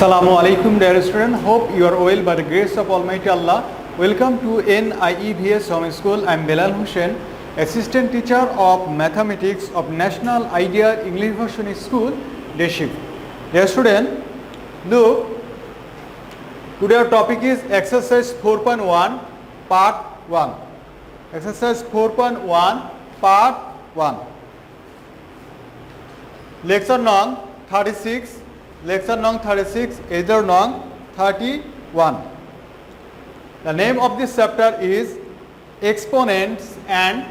Assalamu alaikum dear student. Hope you are well by the grace of Almighty Allah. Welcome to NIEVS Home School. I am Belal Hussain, Assistant Teacher of Mathematics of National Ideal English Version School, Deshif. Dear student, look, today our topic is exercise 4.1 part 1. Exercise 4.1 part 1. Lecture nong 36. Lecture nong 36, either nong 31. The name of this chapter is exponents and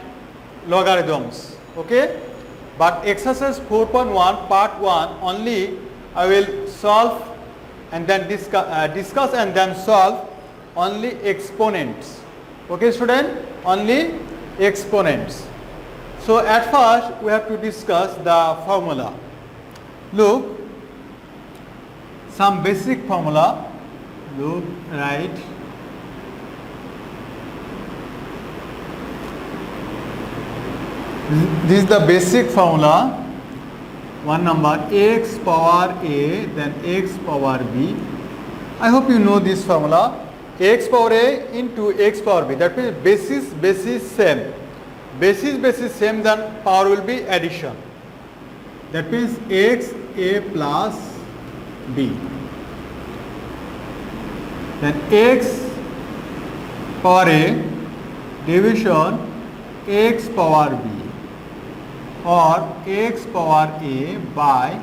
logarithms. Okay, but exercise 4.1 part 1 only I will solve and then discuss and then solve only exponents. Okay student, only exponents. So at first we have to discuss the formula. Look, some basic formula. Look, right. This is the basic formula. One number x power a, then x power b. I hope you know this formula. X power a into x power b. That means basis same. Basis same, then power will be addition. That means x a plus b. Then x power a division x power b or x power a by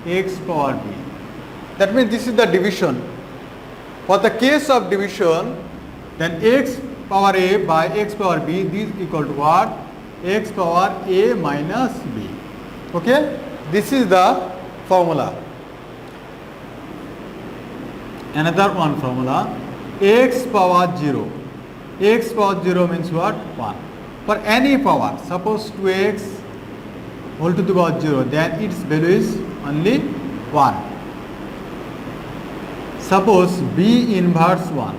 x power b. That means this is the division. For the case of division, then x power a by x power b, this is equal to what? X power a minus b. Okay, this is the formula. Another one formula, x power 0. X power 0 means what? 1. For any power, suppose 2x whole to the power 0, then its value is only 1. Suppose b inverse 1.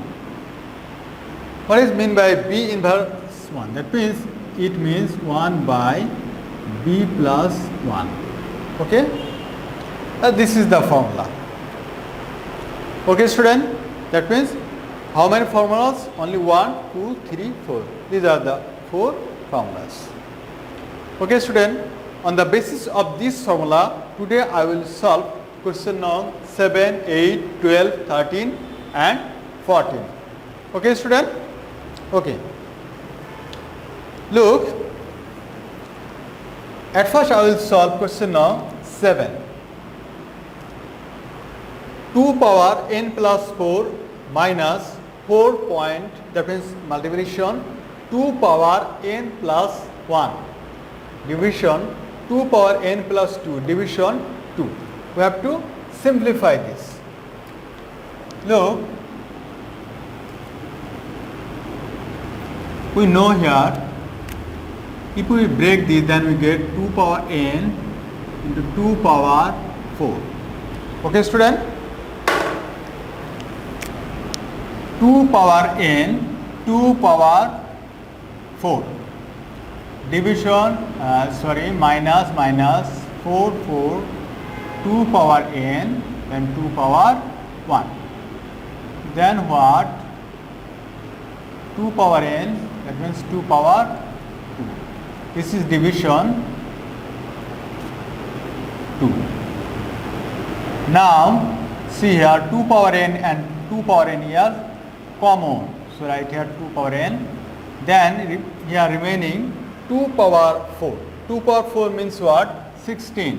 What is mean by b inverse 1? That means it means 1 by b plus 1. Okay? This is the formula. Okay student, that means how many formulas? Only 1, 2, 3, 4. These are the 4 formulas. Okay student, on the basis of this formula, today I will solve question number 7, 8, 12, 13 and 14. Okay student? Okay. Look, at first I will solve question number 7. 2 power n plus 4 minus 4 point, that means multiplication 2 power n plus 1 division 2 power n plus 2 division 2. We have to simplify this. Look, we know here if we break this, then we get 2 power n into 2 power 4. Okay student? 2 power n, 2 power 4 division minus 4 2 power n, then 2 power 1. Then what? 2 power n, that means 2 power 2. This is division 2. Now see here 2 power n and 2 power n here common. So write here 2 power n. Then here remaining 2 power 4. 2 power 4 means what? 16.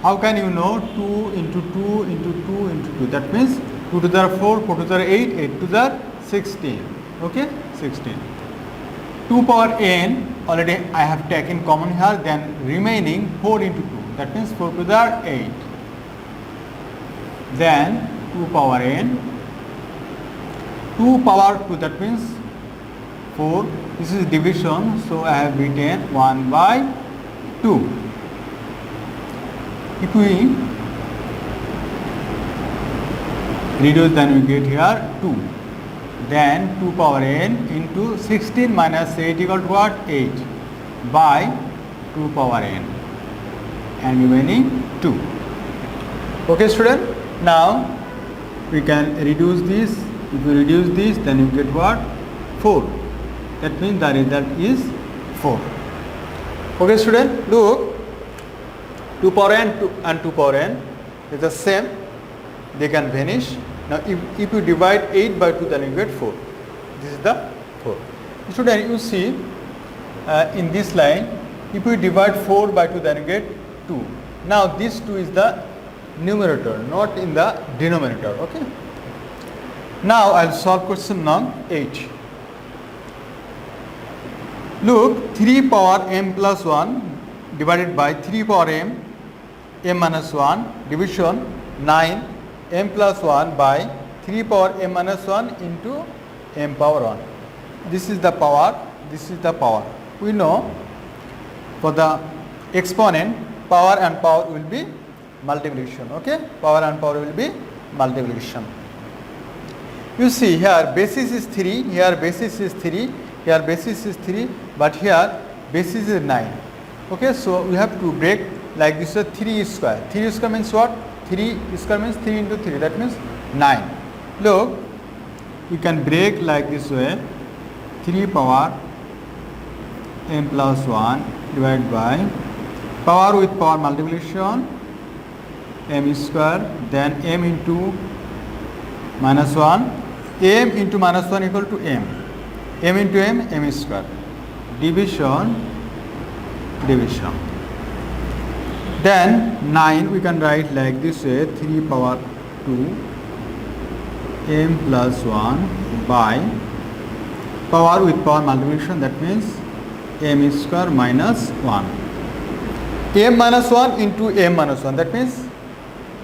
How can you know? 2 into 2 into 2 into 2. That means 2 to the 4, 4 to the 8, 8 to the 16. Okay? 16. 2 power n already I have taken common here. Then remaining 4 into 2. That means 4 to the 8. Then 2 power n. 2 power 2, that means 4. This is division, so I have written 1 by 2. If we reduce, then we get here 2. Then 2 power n into 16 minus 8 equal to what? 8 by 2 power n and remaining 2. Okay student, now we can reduce this. If you reduce this, then you get what? 4. That means the result is 4. Okay student, look, 2 power n and 2 power n is the same, they can vanish. Now if you divide 8 by 2, then you get 4. This is the 4. Student, you see in this line, if we divide 4 by 2, then you get 2. Now this 2 is the numerator, not in the denominator. Okay. Now I'll solve question number 8. Look, 3 power m plus 1 divided by 3 power m minus 1 division 9 m plus 1 by 3 power m minus 1 into m power 1. This is the power, this is the power. We know for the exponent, power and power will be multiplication. Okay, power and power will be multiplication. You see here basis is 3, here basis is 3, here basis is 3, but here basis is 9. Okay, so we have to break like this, 3 square. 3 square means what? 3 square means 3 into 3, that means 9. Look, we can break like this way, 3 power m plus 1 divided by power with power multiplication m square, then m into minus 1, m into minus 1 equal to m into m square, division, then 9 we can write like this way, 3 power 2 m plus 1 by power with power multiplication, that means m square minus 1, m minus 1 into m minus 1, that means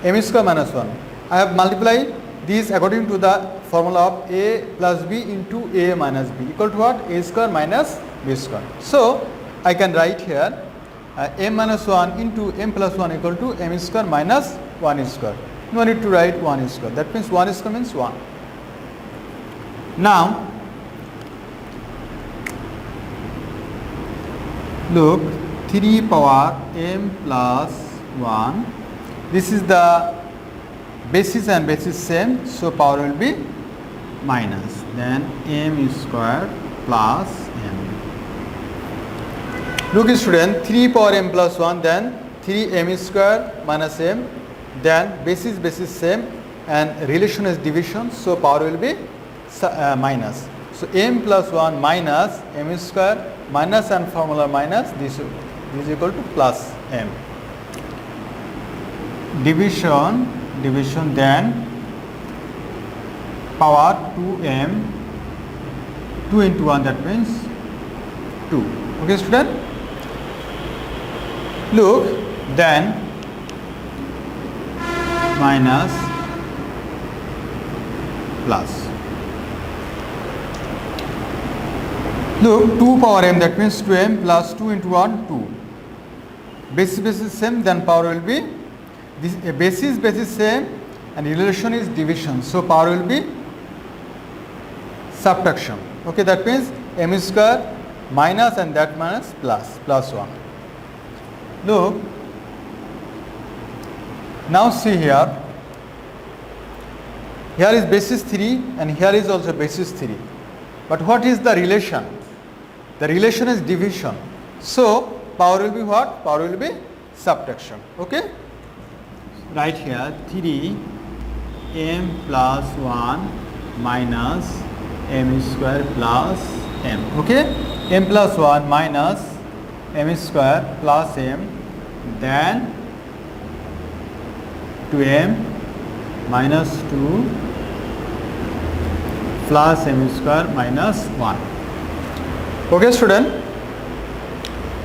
m square minus 1. I have multiplied this according to the formula of a plus b into a minus b equal to what? A square minus b square. So I can write here m minus 1 into m plus 1 equal to m square minus 1 square. No need to write 1 square. That means 1 square means 1. Now look, 3 power m plus 1. This is the basis and basis same, so power will be minus, then m square plus m. Look student, 3 power m plus 1, then 3 m square minus m, then basis same and relation is division, so power will be minus. So m plus 1 minus m square minus and formula minus, this is equal to plus m. Division, then power 2m, 2 into 1, that means 2. Okay student? Look, then minus plus. Look, 2 power m, that means 2m plus 2 into 1, 2. Basis same, then power will be, this basis same and relation is division, so power will be subtraction. Okay, that means m square minus and that minus plus 1. Look, now see here is basis 3 and here is also basis 3. But what is the relation? The relation is division. So power will be what? Power will be subtraction. Okay? Right here 3 m plus 1 minus m square plus m. Okay? M plus 1 minus m square plus m, then 2m minus 2 plus m square minus 1. Okay student,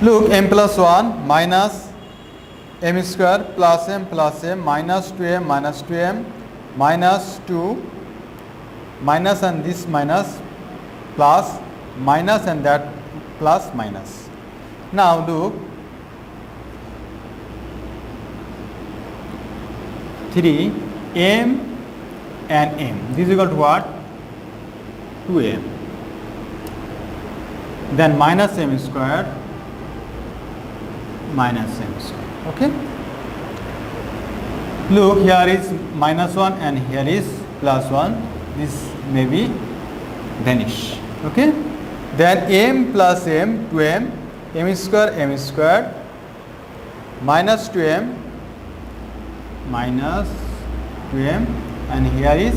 look, m plus 1 minus m square plus m minus 2m minus 2 minus and this minus plus minus and that plus minus. Now look, 3 m and m, this is equal to what? 2m, then minus m square minus m square. Okay, Look, here is minus 1 and here is plus 1. This may be vanish. Okay. Then m plus m, 2m, m square, minus 2m, minus 2m, and here is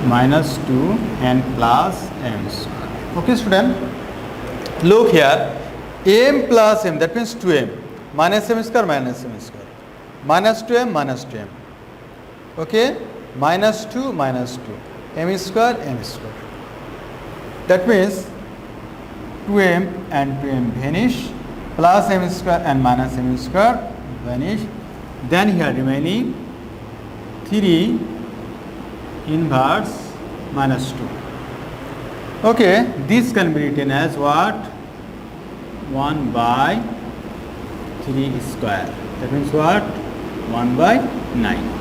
minus 2 and plus m square. Okay, student. Look here, m plus m, that means 2m, minus m square, minus 2m, minus 2m. Okay, minus 2, m square. That means 2m and 2m vanish, plus m square and minus m square vanish. Then here remaining 3 inverse minus 2. Okay, this can be written as what? 1 by 3 square. That means what? 1 by 9.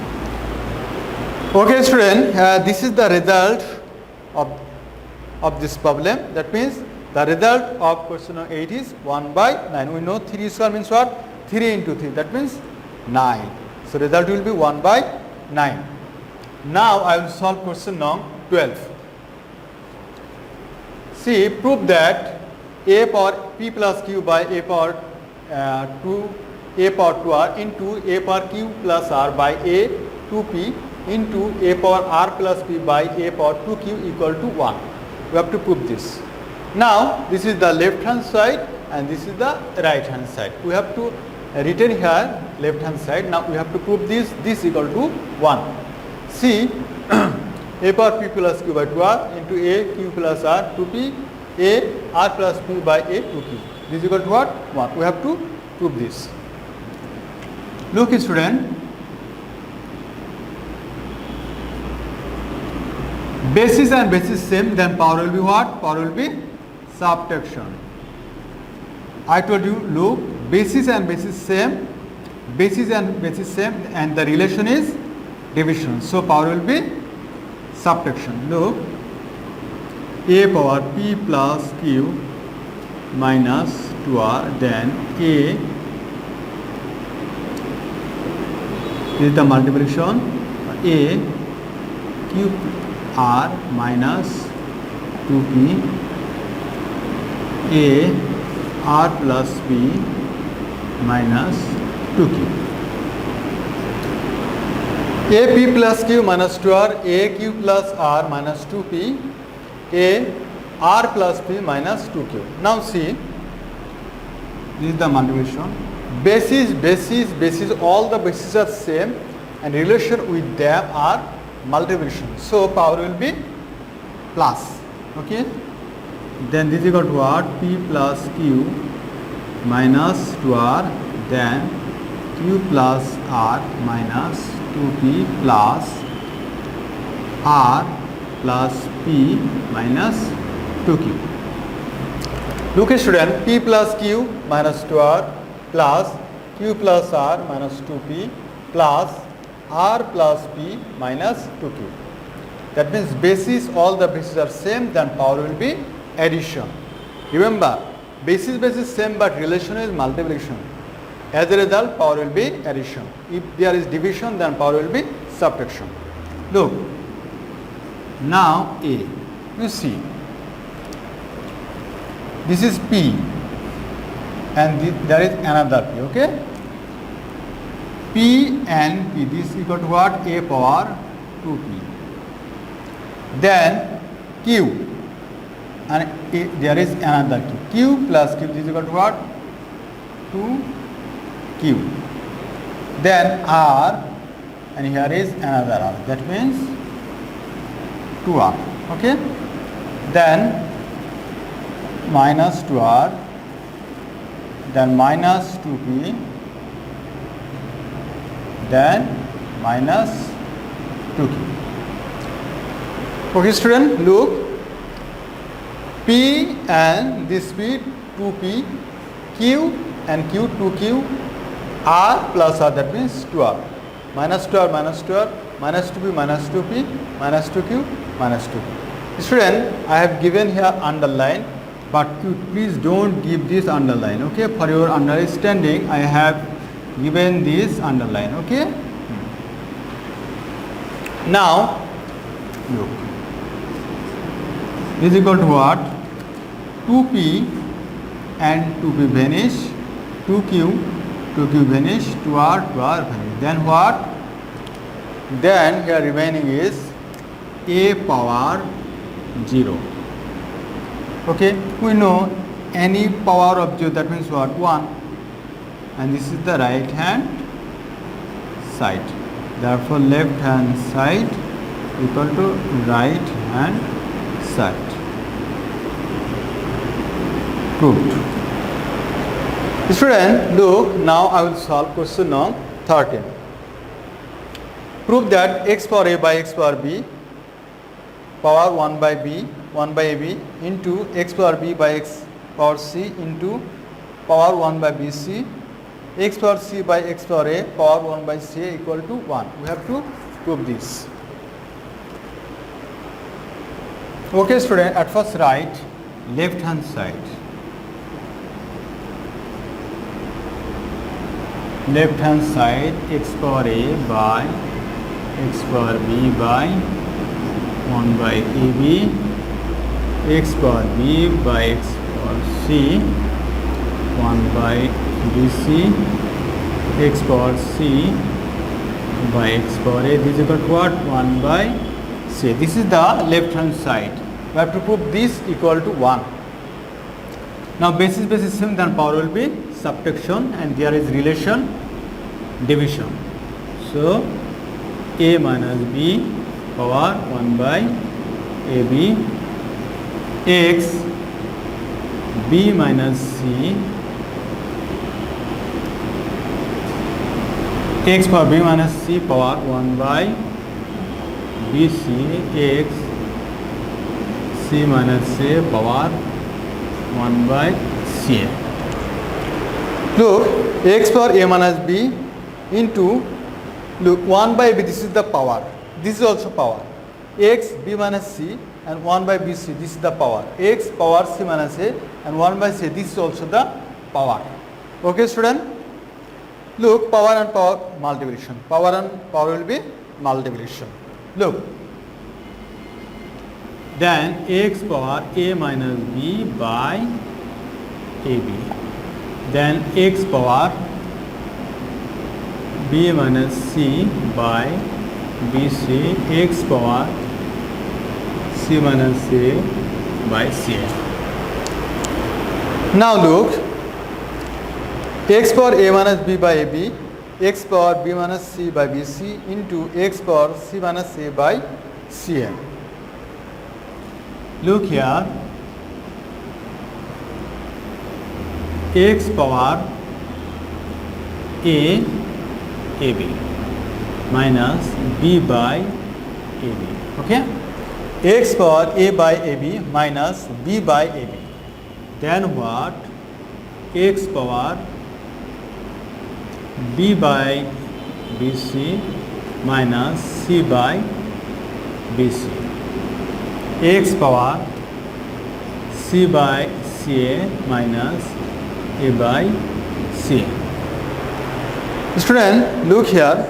Okay, student, this is the result of this problem. That means the result of question number 8 is 1 by 9. We know 3 square means what? 3 into 3. That means 9. So result will be 1 by 9. Now I will solve question number 12. See, prove that a power p plus q by a power 2r into a power q plus r by a 2p into a power r plus p by a power 2q equal to 1. We have to prove this. Now this is the left hand side and this is the right hand side. We have to written here left hand side. Now we have to prove this equal to 1. See, a power p plus q by 2r into a q plus r 2p a r plus p by a 2q. This is equal to what? 1. We have to prove this. Look, student. Basis and basis same, then power will be what? Power will be subtraction. I told you, look, basis and basis same, and the relation is division. So power will be subtraction. Look, a power p plus q minus 2r, then a, this is the multiplication, a q r minus 2p a r plus p minus 2q. A p plus q minus 2r, a q plus r minus 2p, a r plus p minus 2q. Now see, this is the multiplication. Basis, all the bases are same and relation with them are multiplication. So power will be plus. Okay. Then this is equal to what? P plus q minus 2r, then q plus r minus 2p plus r plus p minus 2q. Look, student, p plus q minus 2r plus q plus r minus 2p plus r plus p minus 2q. That means basis, all the bases are same, then power will be addition. Remember, basis same but relation is multiplication. As a result, power will be addition. If there is division, then power will be subtraction. Look, now a, you see, this is p and there is another p, okay? P and p, this is equal to what? A power 2p. Then q, and there is another q. Q plus q, this is equal to what? 2q. Then r, and here is another r. That means 2r. Okay. Then minus 2r, then minus 2p, then minus 2q. Okay, student, look, p and this p 2p, q and q 2q, r plus r, that means 2r, minus 2r, minus 2r, minus 2p, minus 2p, minus 2q, minus 2p. Student, I have given here underline but you please don't give this underline. Okay, for your understanding I have given this underline. Okay, now look, is equal to what? 2p and 2p vanish, 2q vanish, 2r vanish. Then what? Then here remaining is a power 0. Okay, we know any power of 0, that means what? 1, and this is the right hand side. Therefore left hand side equal to right hand side. Proved. Student, look, now I will solve question number 13. Prove that x power a by x power b power 1 by b 1 by ab into x power b by x power c into power 1 by bc, x power c by x power a power 1 by c equal to 1. We have to prove this. Okay student, at first write left hand side. Left hand side x power a by x power b by 1 by ab, x power b by x power c 1 by bc, x power c by x power a. This is equal to what? 1 by c. This is the left hand side. We have to prove this equal to 1. Now basis same, then power will be subtraction, and there is relation division. So a minus b power 1 by ab, x b minus c, x power b minus c power 1 by bc, x c minus a power 1 by c. Look, x power a minus b into, look, 1 by b, this is the power, this is also power, x b minus c and 1 by bc, this is the power, x power c minus a and 1 by c, this is also the power. Okay student, look, power and power multiplication, power and power will be multiplication. Look, then x power a minus b by ab, then x power b minus c by bc, x power c minus a by c. Now look, x power a minus b by ab, x power b minus c by bc into x power c minus a by cn. Look here, x power a ab minus b by ab. Okay, x power a by ab minus b by ab. Then what? X power b by bc minus c by bc, x power c by ca minus a by c. Student, look here,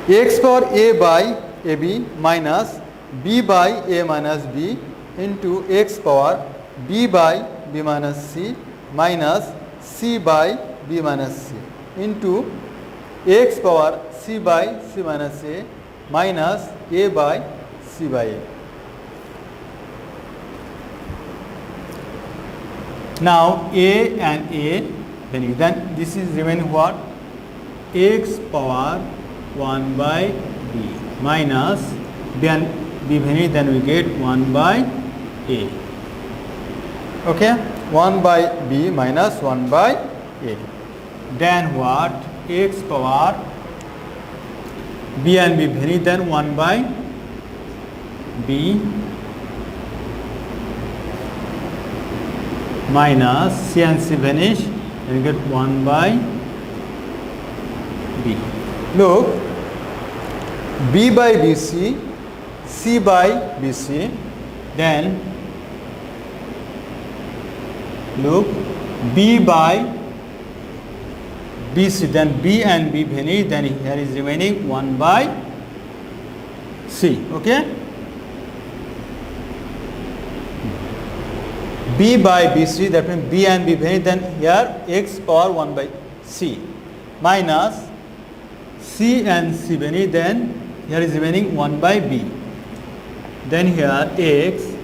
x power a by ab minus b by a minus b into x power b by b minus c minus c by b minus c into x power c by c minus a minus a by c by a. Now a and a, then this is remaining what? X power 1 by b minus b and b vanish, then we get 1 by a. Okay, 1 by b minus 1 by a. Then what? X power b and b vanish, then 1 by b minus c and c vanish, and you get 1 by b. Look, b by bc, c by bc, then look, B by BC, then B and B vanish, then here is remaining 1 by C. Okay, B by BC, that means B and B vanish, then here x power 1 by C minus C and C vanish, then here is remaining 1 by B, then here x,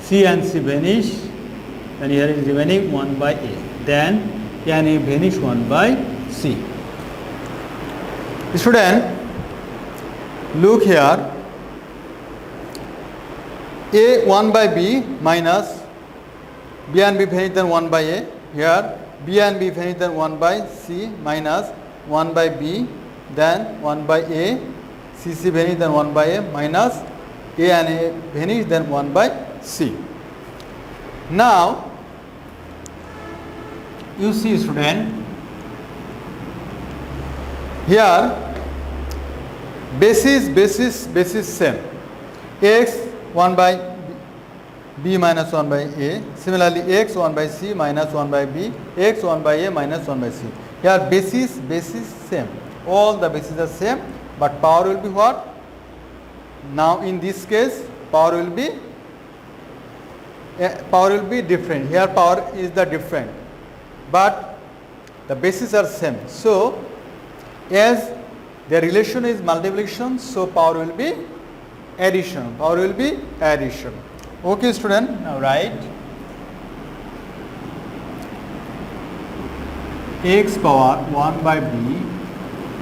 C and C vanish, then here is remaining 1 by A, then A and A vanish 1 by C. Student, look here, A 1 by B minus B and B vanish, then 1 by A, here B and B vanish, then 1 by C minus 1 by B, then 1 by A, C C vanish, then 1 by A minus A and A vanish, then 1 by C. Now you see, student, here basis same, x 1 by B minus 1 by A, similarly x 1 by C minus 1 by B, x 1 by A minus 1 by C. Here basis same, all the bases are same, but power will be what? Now in this case power will be different. Here power is the different, but the bases are same. So as the relation is multiplication, so power will be addition. Okay, student, now write x power 1 by B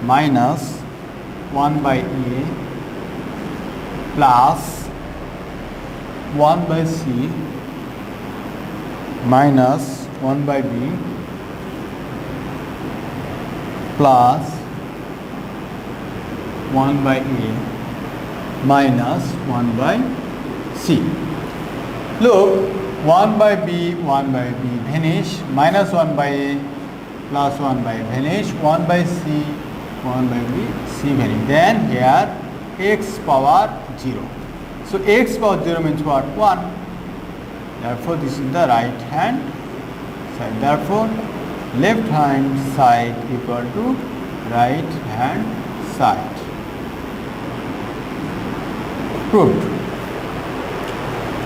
minus 1 by A plus 1 by C minus 1 by B plus 1 by A minus 1 by C. Look, 1 by B vanish, minus 1 by A plus 1 by vanish, 1 by C, 1 by B, C vanish. Then here x power 0. So x power 0 means what? 1. Therefore this is the right hand side. Therefore left hand side equal to right hand side. Proved.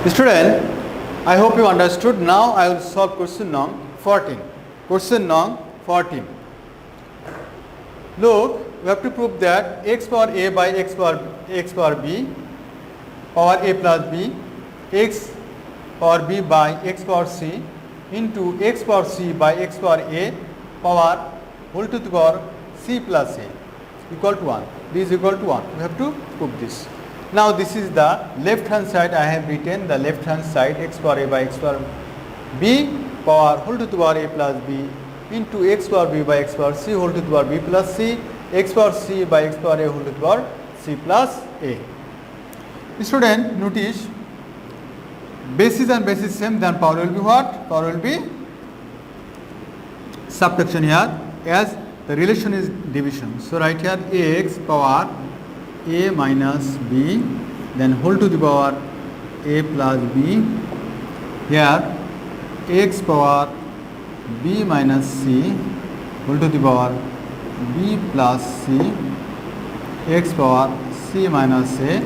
Student, I hope you understood. Now I will solve question number 14. Question number 14. Look, we have to prove that x power A by x power B, power A plus B, x power B by x power C into x power C by x power A power whole to the power C plus A equal to 1. This is equal to 1. We have to prove this. Now this is the left hand side. I have written the left hand side, x power A by x power B power whole to the power A plus B into x power B by x power C whole to the power B plus C, x power C by x power A whole to the power C plus A. Student, notice basis and basis same, then power will be what? Power will be subtraction here, as the relation is division. So write here x power A minus B, then whole to the power A plus B, here x power B minus C whole to the power B plus C, x power C minus A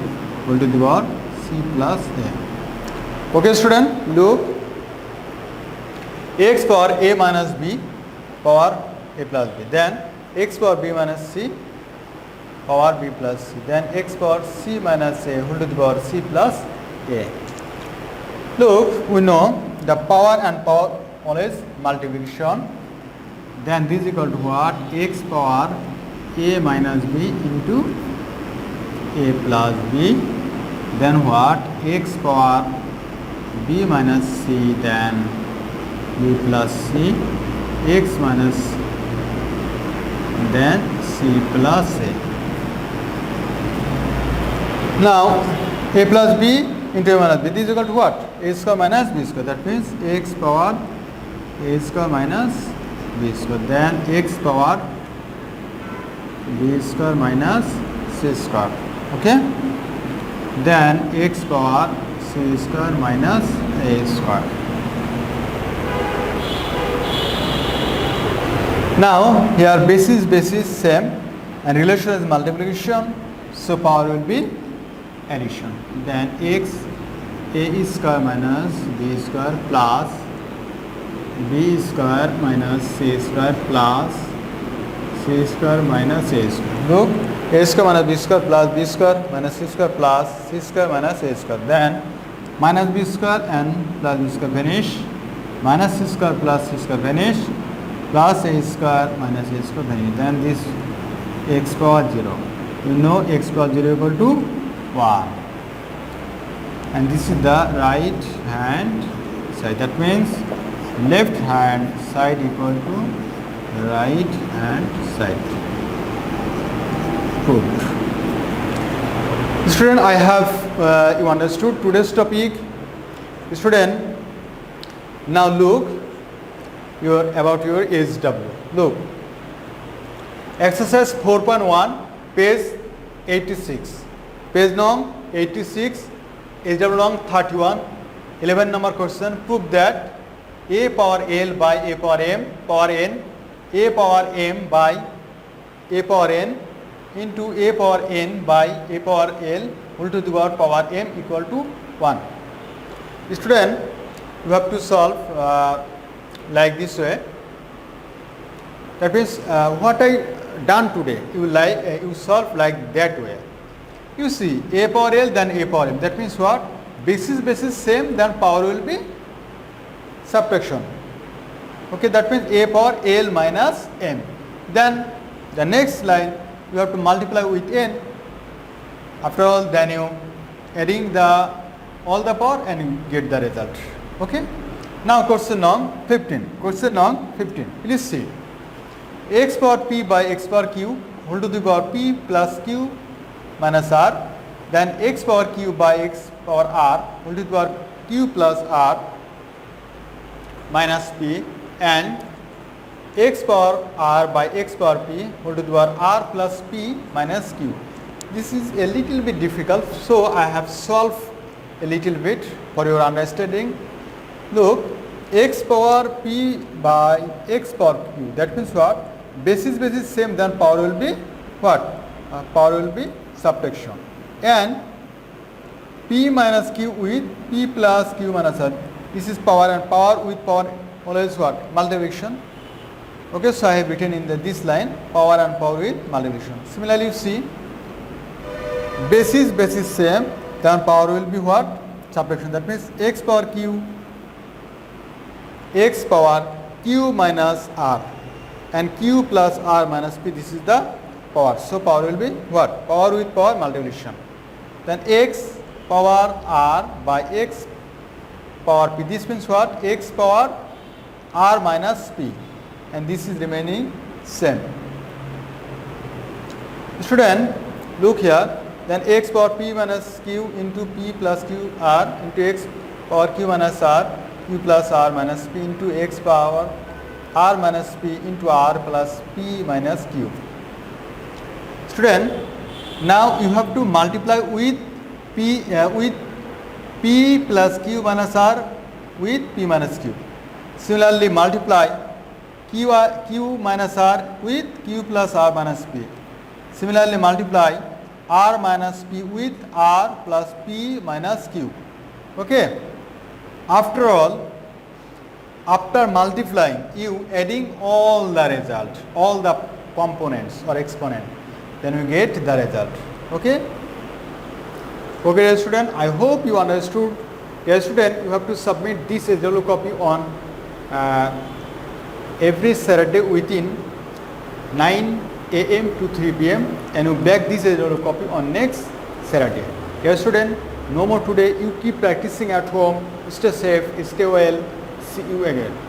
whole to the power C plus A. Okay, student, look, x power A minus B power A plus B, then x power B minus C power B plus C, then x power C minus A whole to the power C plus A. Look, we know the power and power always multiplication. Then this is equal to what? X power A minus B into A plus B. Then what? X power B minus C, then B plus C, X minus, then C plus A. Now A plus B into A minus B, this is equal to what? A square minus B square, that means x power A square minus B square, then x power B square minus C square, okay, then x power C square minus A square. Now here basis same and relation is multiplication, so power will be addition. Then x a square minus b square plus b square minus c square plus c square minus a square. Look, a square minus b square plus b square minus c square plus c square minus a square. Then minus b square and plus b square vanish, minus c square plus c square vanish, plus a square minus a square vanish. Then this x power 0. You know x power 0 equal to 1. And this is the right hand side. That means left hand side equal to right hand side. Good. Student, I have you understood today's topic. Student, now look about your SW. Look, exercise 4.1, page 86. Page number 86, SW number 31. 11 number question. Prove that a power L by a power m power n, a power m by a power n into a power n by a power L whole to the power m equal to 1. Student, you have to solve like this way. That means what I done today, you solve like that way. You see a power L then a power m. That means what? Basis same, then power will be subtraction. Okay, that means a power L minus m. Then the next line you have to multiply with n. After all, then you adding all the power and you get the result. Okay. Now question number 15. Question number 15. Please see. X power p by x power q whole to the power p plus q minus r. Then x power q by x power r whole to the power q plus r minus p, and x power r by x power p whole to the power r plus p minus q. This is a little bit difficult, so I have solved a little bit for your understanding. Look, x power p by x power q, that means what? Basis same, then power will be what? Power will be subtraction. And p minus q with p plus q minus r. This is power, and power with power always what? Multiplication. Okay, so I have written in this line power and power with multiplication. Similarly, you see basis same, then power will be what? Subtraction. That means x power q minus r and q plus r minus p. This is the power. So power will be what? Power with power multiplication. Then x power r by x power p. This means what? X power r minus p, and this is remaining same. Student, look here. Then x power p minus q into p plus q r into x power q minus r, q plus r minus p into x power r minus p into r plus p minus q. Student, now you have to multiply with p plus q minus r with p minus q. Similarly, multiply q minus r with q plus r minus p. Similarly, multiply r minus p with r plus p minus q. Okay. After all, after multiplying, you adding all the result, all the components or exponent, then you get the result. Okay. Okay, dear student, I hope you understood. Dear student, you have to submit this SW copy on every Saturday within 9 a.m. to 3 p.m. and you back this SW copy on next Saturday. Dear student, no more today. You keep practicing at home. Stay safe, stay well. See you again.